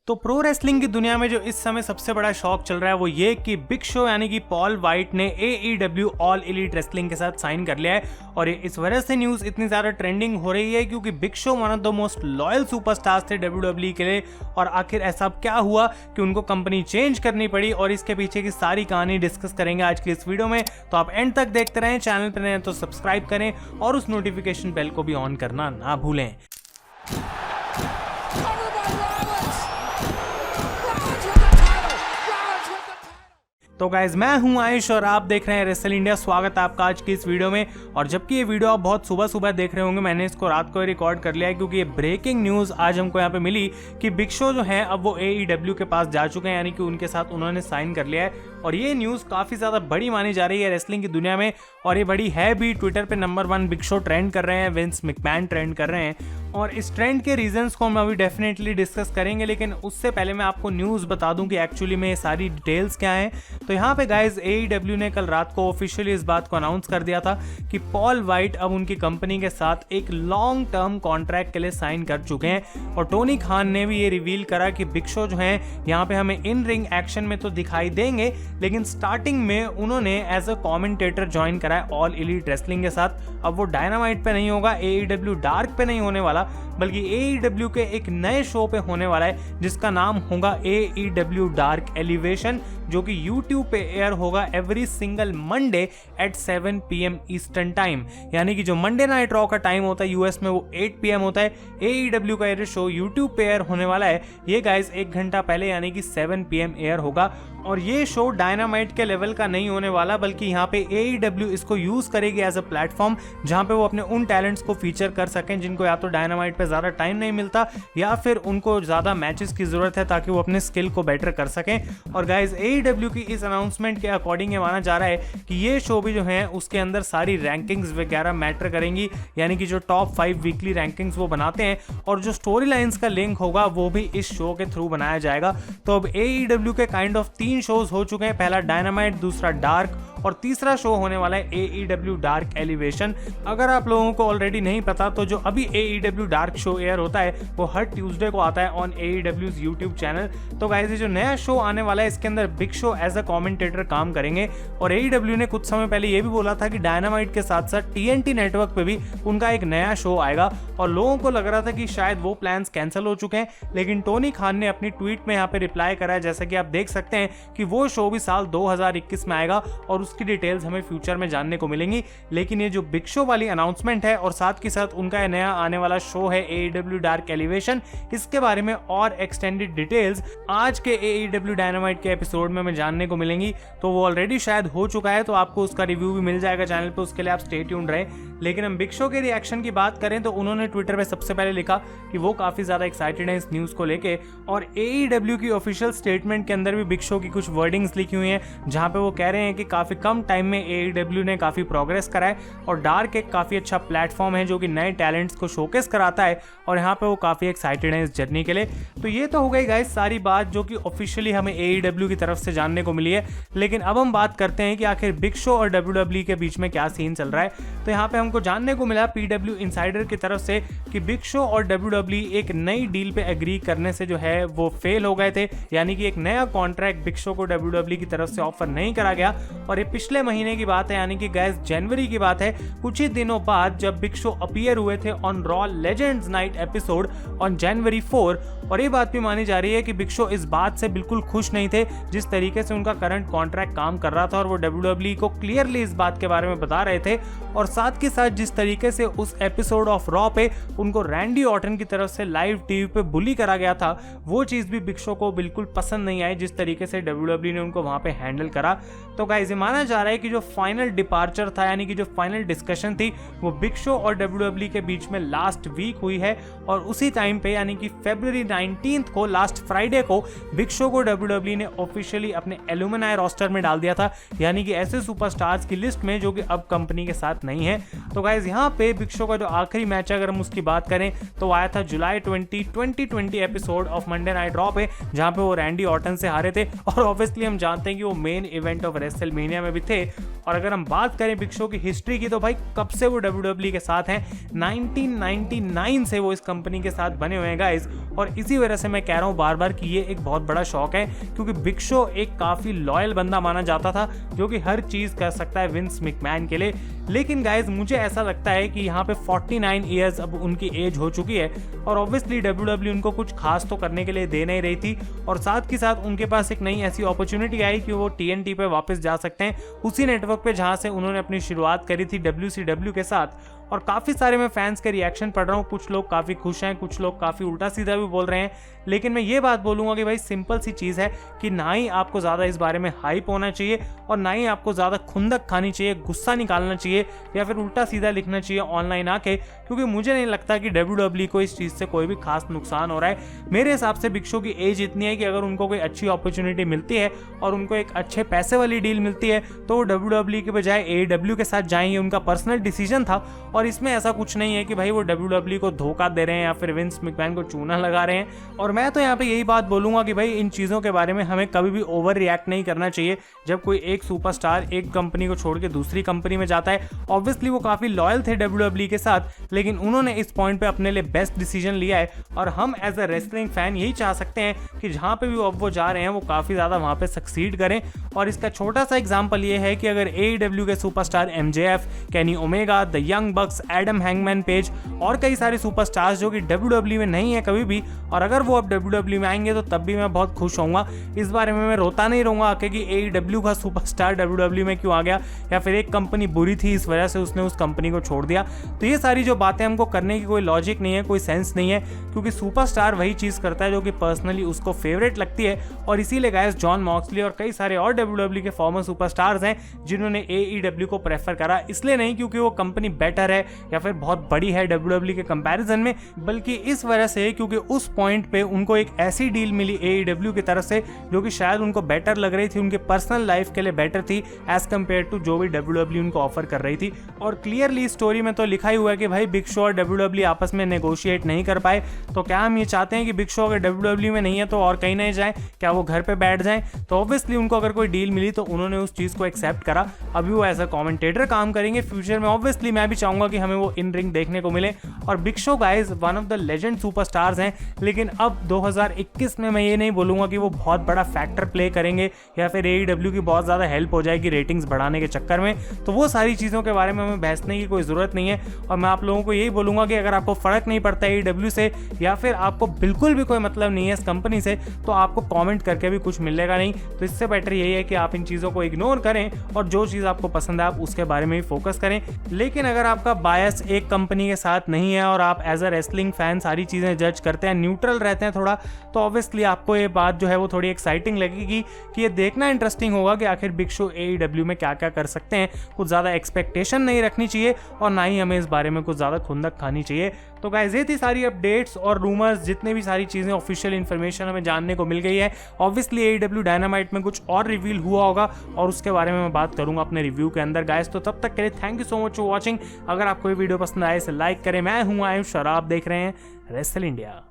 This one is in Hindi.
तो प्रो रेसलिंग की दुनिया में जो इस समय सबसे बड़ा शौक चल रहा है वो ये कि बिग शो यानी कि पॉल वाइट ने AEW ऑल एलीट रेसलिंग के साथ साइन कर लिया है। और ये इस वजह से न्यूज़ इतनी ज़्यादा ट्रेंडिंग हो रही है क्योंकि big show one of the most loyal superstars थे WWE के लिए। और आखिर ऐसा क्या हुआ कि उनको कंपनी चेंज करनी पड़ी, और इसके पीछे की सारी कहानी डिस्कस करेंगे आज की इस वीडियो में। तो आप एंड तक देखते रहें, चैनल पर नए तो सब्सक्राइब करें और उस नोटिफिकेशन बेल को भी ऑन करना ना भूलें। तो गाइज मैं हूं आयुष और आप देख रहे हैं रेसल इंडिया। स्वागत है आपका आज की इस वीडियो में। और जबकि ये वीडियो आप बहुत सुबह सुबह देख रहे होंगे, मैंने इसको रात को रिकॉर्ड कर लिया है क्योंकि ये ब्रेकिंग न्यूज़ आज हमको यहाँ पे मिली कि बिग शो जो है अब वो AEW के पास जा चुके हैं, यानी कि उनके साथ उन्होंने साइन कर लिया है। और ये न्यूज़ काफ़ी ज़्यादा बड़ी मानी जा रही है रेसलिंग की दुनिया में, और ये बड़ी है भी। ट्विटर पे नंबर 1 बिग शो ट्रेंड कर रहे हैं, विंस मैकमैन ट्रेंड कर रहे हैं, और इस ट्रेंड के रीजंस को हम अभी डेफिनेटली डिस्कस करेंगे। लेकिन उससे पहले मैं आपको न्यूज़ बता दूं कि एक्चुअली में ये सारी डिटेल्स क्या हैं। तो यहाँ पे गाइज AEW ने कल रात को ऑफिशियली इस बात को अनाउंस कर दिया था कि पॉल वाइट अब उनकी कंपनी के साथ एक लॉन्ग टर्म कॉन्ट्रैक्ट के लिए साइन कर चुके हैं। और टोनी खान ने भी ये रिवील करा कि बिग शो जो है यहाँ पे हमें इन रिंग एक्शन में तो दिखाई देंगे, लेकिन स्टार्टिंग में उन्होंने एज अ कॉमेंटेटर ज्वाइन करा है ऑल एलीट रेसलिंग के साथ। अब वो डायनामाइट पे नहीं होगा, AEW डार्क पे नहीं होने वाला, बल्कि AEW के एक नए शो पे होने वाला है जिसका नाम होगा AEW डार्क एलिवेशन, जो कि YouTube पे एयर होगा every single Monday at 7 PM eastern time. यानी कि जो मंडे नाइट रॉ का टाइम होता है US में वो 8 PM होता है। AEW का ये शो YouTube पे एयर होने वाला है, ये गाइज 1 घंटा पहले यानी कि 7 PM एयर होगा। और ये शो डायनामाइट के लेवल का नहीं होने वाला, बल्कि यहाँ पे AEW इसको यूज करेगी एज अ प्लेटफॉर्म जहाँ पे वो अपने उन टैलेंट्स को फीचर कर सकें जिनको या तो डायनामाइट पे ज़्यादा टाइम नहीं मिलता या फिर उनको ज़्यादा मैचेस की ज़रूरत है ताकि वो अपने स्किल को बेटर कर सकें। और गाइज AEW की इस अनाउंसमेंट के अकॉर्डिंग ये माना जा रहा है कि ये शो भी जो है उसके अंदर सारी रैंकिंग्स वगैरह मैटर करेंगी, यानी कि जो टॉप 5 वीकली रैंकिंग्स वो बनाते हैं, और जो स्टोरी लाइन्स का लिंक होगा वो भी इस शो के थ्रू बनाया जाएगा। तो अब AEW के काइंड ऑफ 3 शोज हो चुके हैं, पहला डायनामाइट, दूसरा डार्क, और तीसरा शो होने वाला है AEW डार्क एलिवेशन। अगर आप लोगों को ऑलरेडी नहीं पता तो जो अभी AEW डार्क शो एयर होता है वो हर ट्यूसडे को आता है ऑन AEW's YouTube चैनल। तो गाइस ये जो नया शो आने वाला है इसके अंदर Big Show as a commentator काम करेंगे। और AEW ने कुछ समय पहले ये भी बोला था कि डायनामाइट के साथ साथ TNT नेटवर्क पे भी उनका एक नया शो आएगा, और लोगों को लग रहा था कि शायद वो प्लान्स कैंसिल हो चुके हैं, लेकिन टोनी खान ने अपनी ट्वीट में यहाँ पे रिप्लाई करा है, जैसा कि आप देख सकते हैं कि वो शो भी साल 2021 में आएगा और उसकी डिटेल्स हमें फ्यूचर में जानने को मिलेंगी। लेकिन ये जो बिग शो वाली अनाउंसमेंट है और साथ के साथ उनका नया आने वाला शो है AEW डार्क एलिवेशन, इसके बारे में और एक्सटेंडेड डिटेल्स आज के AEW डायनामाइट के एपिसोड में हमें जानने को मिलेंगी। तो वो ऑलरेडी शायद हो चुका है, तो आपको उसका रिव्यू भी मिल जाएगा चैनल पे, उसके लिए आप स्टे ट्यून्ड रहे। लेकिन हम बिग शो के रिएक्शन की बात करें तो उन्होंने ट्विटर पे सबसे पहले लिखा कि वो काफी ज्यादा एक्साइटेड है इस न्यूज को लेके, और AEW की ऑफिशियल स्टेटमेंट के अंदर भी बिग शो की कुछ वर्डिंग्स लिखी हुई हैं जहां पे वो कह रहे हैं कि काफी कम टाइम में AEW ने काफी प्रोग्रेस करा है, और डार्क एक काफी अच्छा प्लेटफॉर्म है जो कि नए टैलेंट्स को शोकेस कराता है, और यहाँ पे वो काफी एक्साइटेड है इस जर्नी के लिए। तो ये तो हो गई गाइस सारी बात जो कि ऑफिशियली हमें AEW की तरफ से जानने को मिली है। लेकिन अब हम बात करते हैं कि आखिर बिग शो और WWE के बीच में क्या सीन चल रहा है। तो यहाँ पे हमको जानने को मिला PW इनसाइडर की तरफ से कि बिग शो और WWE एक नई डील पे एग्री करने से जो है वो फेल हो गए थे, यानी कि एक नया कॉन्ट्रैक्ट बिग शो को WWE की तरफ से ऑफर नहीं करा गया। और ये पिछले महीने की बात है, यानी कि गाइस जनवरी की बात है, कुछ ही दिनों बाद जब बिग शो अपीयर हुए थे on raw legends night episode on January 4। और ये बात भी मानी जा रही है कि बिग शो इस बात से बिल्कुल खुश नहीं थे जिस तरीके से उनका करंट कॉन्ट्रैक्ट काम कर रहा था, और वो WWE को क्लियरली इस बात के बारे में बता रहे थे। और साथ के साथ जिस तरीके से उस एपिसोड ऑफ रॉ पे उनको रैंडी ऑर्टन की तरफ से लाइव टीवी पे बुली करा गया था, वो चीज भी बिग शो को बिल्कुल पसंद नहीं आई जिस तरीके से WWE ने उनको वहां पे हैंडल करा। तो गाइस ये माना जा रहा है कि जो फाइनल डिपार्चर था, यानी कि जो फाइनल डिस्कशन थी, वो बिग शो और WWE के बीच में लास्ट वीक हुई है। और उसी टाइम पे यानी कि February 19 को, लास्ट फ्राइडे को, बिग शो को WWE ने ऑफिशियली अपने एलुमनाई रोस्टर में डाल दिया था, यानी कि ऐसे सुपरस्टार्स की लिस्ट में जो कि अब कंपनी के साथ नहीं है। तो गाइस यहाँ पे बिग शो का जो आखिरी मैच अगर हम उसकी बात करें तो आया था जुलाई 2020 episode of Monday night raw पे, जहां पे वो रैंडी ऑर्टन से हारे थे। और ऑब्वियसली हम जानते हैं कि वो मेन इवेंट ऑफ रेसलमेनिया में भी थे। और अगर हम बात करें बिग शो की हिस्ट्री की तो भाई कब से वो WWE के साथ हैं, 1999 से वो इस कंपनी के साथ बने हुए हैं गाइस। और इसी वजह से मैं कह रहा हूँ बार बार कि ये एक बहुत बड़ा शौक है, क्योंकि बिग शो एक काफ़ी लॉयल बंदा माना जाता था जो कि हर चीज़ कर सकता है विंस मैकमैन के लिए। लेकिन गाइज मुझे ऐसा लगता है कि यहाँ पे 49 ईयर्स अब उनकी एज हो चुकी है और ऑब्वियसली WWE उनको कुछ खास तो करने के लिए दे नहीं रही थी, और साथ के साथ उनके पास एक नई ऐसी अपॉर्चुनिटी आई कि वो TNT पे वापस जा सकते हैं, उसी नेटवर्क पे जहाँ से उन्होंने अपनी शुरुआत करी थी WCW के साथ। और काफ़ी सारे मैं फैंस के रिएक्शन पढ़ रहा हूँ, कुछ लोग काफ़ी खुश हैं, कुछ लोग काफ़ी उल्टा सीधा भी बोल रहे हैं। लेकिन मैं ये बात बोलूँगा कि भाई सिंपल सी चीज़ है कि ना ही आपको ज़्यादा इस बारे में हाइप होना चाहिए और ना ही आपको ज़्यादा खुंदक खानी चाहिए, गुस्सा निकालना चाहिए या फिर उल्टा सीधा लिखना चाहिए ऑनलाइन आके, क्योंकि मुझे नहीं लगता कि WWE को इस चीज़ से कोई भी खास नुकसान हो रहा है। मेरे हिसाब से बिग शो की एज इतनी है कि अगर उनको कोई अच्छी अपॉर्चुनिटी मिलती है और उनको एक अच्छे पैसे वाली डील मिलती है तो वो WWE के बजाय AEW के साथ जाएंगे। उनका पर्सनल डिसीजन था और इसमें ऐसा कुछ नहीं है कि भाई वो WWE को धोखा दे रहे हैं या फिर विंस मैकमैन को चूना लगा रहे हैं। और मैं तो यहाँ पे यही बात बोलूंगा कि भाई इन चीज़ों के बारे में हमें कभी भी ओवर रिएक्ट नहीं करना चाहिए। जब कोई एक सुपरस्टार एक कंपनी को छोड़ के दूसरी कंपनी में जाता है, ऑब्वियसली वो काफ़ी लॉयल थे WWE के साथ, लेकिन उन्होंने इस पॉइंट पे अपने लिए बेस्ट डिसीजन लिया है। और हम एज अ रेसलिंग फैन यही चाह सकते हैं कि जहाँ पे भी वो जा रहे हैं वो काफ़ी ज़्यादा वहाँ पे सक्सीड करें। और इसका छोटा सा एग्जाम्पल ये है कि अगर AEW के superstar MJF, Kenny Omega, the young box, Adam hangman page और कई सारे सुपरस्टार्स जो कि WWE में नहीं है कभी भी, और अगर वो अब WWE में आएंगे तो तब भी मैं बहुत खुश होऊंगा। इस बारे में मैं रोता नहीं रहूंगा कि AEW का सुपरस्टार WWE में क्यों आ गया या फिर एक कंपनी बुरी थी इस वजह से उसने उस कंपनी को छोड़ दिया। तो ये सारी जो बातें हमको करने की कोई लॉजिक नहीं है, कोई सेंस नहीं है, क्योंकि सुपरस्टार वही चीज़ करता है जो कि पर्सनली उसको फेवरेट लगती है। और इसीलिए गाइस जॉन मॉक्सली और कई सारे और WWE के फॉर्मर सुपरस्टार्स हैं जिन्होंने AEW को प्रेफर करा, इसलिए नहीं क्योंकि वो कंपनी बेटर है या फिर बहुत बड़ी है WWE के कंपैरिजन में, बल्कि इस वजह से क्योंकि उस पॉइंट पे उनको एक ऐसी डील मिली AEW की तरफ से जो कि शायद उनको बेटर लग रही थी, उनके पर्सनल लाइफ के लिए बेटर थी एज कम्पेयर टू जो भी WWE उनको ऑफर कर रही थी। और क्लियरली स्टोरी में तो लिखा ही हुआ है कि भाई बिग शो और WWE आपस में नेगोशिएट नहीं कर पाए। तो क्या हम ये चाहते हैं कि बिग शो अगर WWE में नहीं है तो और कहीं नहीं जाए, क्या वो घर पे बैठ जाएं? तो ऑब्वियसली उनको अगर कोई डील मिली तो उन्होंने उस चीज़ को एक्सेप्ट करा। अभी वो एज अ कमेंटेटर काम करेंगे फ्यूचर में, ऑब्वियसली मैं भी चाहूंगा कि हमें वो इन रिंग देखने को मिले। और big show guys one of the legend superstars हैं, लेकिन अब 2021 में मैं ये नहीं बोलूँगा कि वो बहुत बड़ा फैक्टर प्ले करेंगे या फिर AEW की बहुत ज़्यादा हेल्प हो जाएगी रेटिंग्स बढ़ाने के चक्कर में। तो वो सारी चीज़ों के बारे में हमें बहसने की कोई ज़रूरत नहीं है। और मैं आप लोगों को यही बोलूँगा कि अगर आपको फ़र्क नहीं पड़ता AEW से या फिर आपको बिल्कुल भी कोई मतलब नहीं है इस कंपनी से, तो आपको कॉमेंट करके भी कुछ मिलेगा नहीं। तो इससे बेटर यही है कि आप इन चीज़ों को इग्नोर करें और जो चीज़ आपको पसंद है आप उसके बारे में भी फोकस करें। लेकिन अगर आपका बायस एक कंपनी के साथ नहीं है और आप एज अ रेसलिंग फैन सारी चीज़ें जज करते हैं, न्यूट्रल रहते हैं थोड़ा, तो ऑब्वियसली आपको ये बात जो है वो थोड़ी एक्साइटिंग लगेगी कि ये देखना इंटरेस्टिंग होगा कि आखिर बिग शो AEW में क्या क्या कर सकते हैं। कुछ ज़्यादा एक्सपेक्टेशन नहीं रखनी चाहिए और ना ही हमें इस बारे में कुछ ज़्यादा खुंदक खानी चाहिए। तो गाइस ये थी सारी अपडेट्स और रूमर्स, जितने भी सारी चीज़ें ऑफिशियल इन्फॉर्मेशन हमें जानने को मिल गई है। ऑब्वियसली AEW डायनामाइट में कुछ और रिवील हुआ होगा और उसके बारे में मैं बात करूंगा अपने रिव्यू के अंदर गाइस। तो तब तक के लिए thank you so much for watching. अगर आपको ये वीडियो पसंद आए तो लाइक करें। मैं हूँ आयुष और आप देख रहे हैं रेसल इंडिया।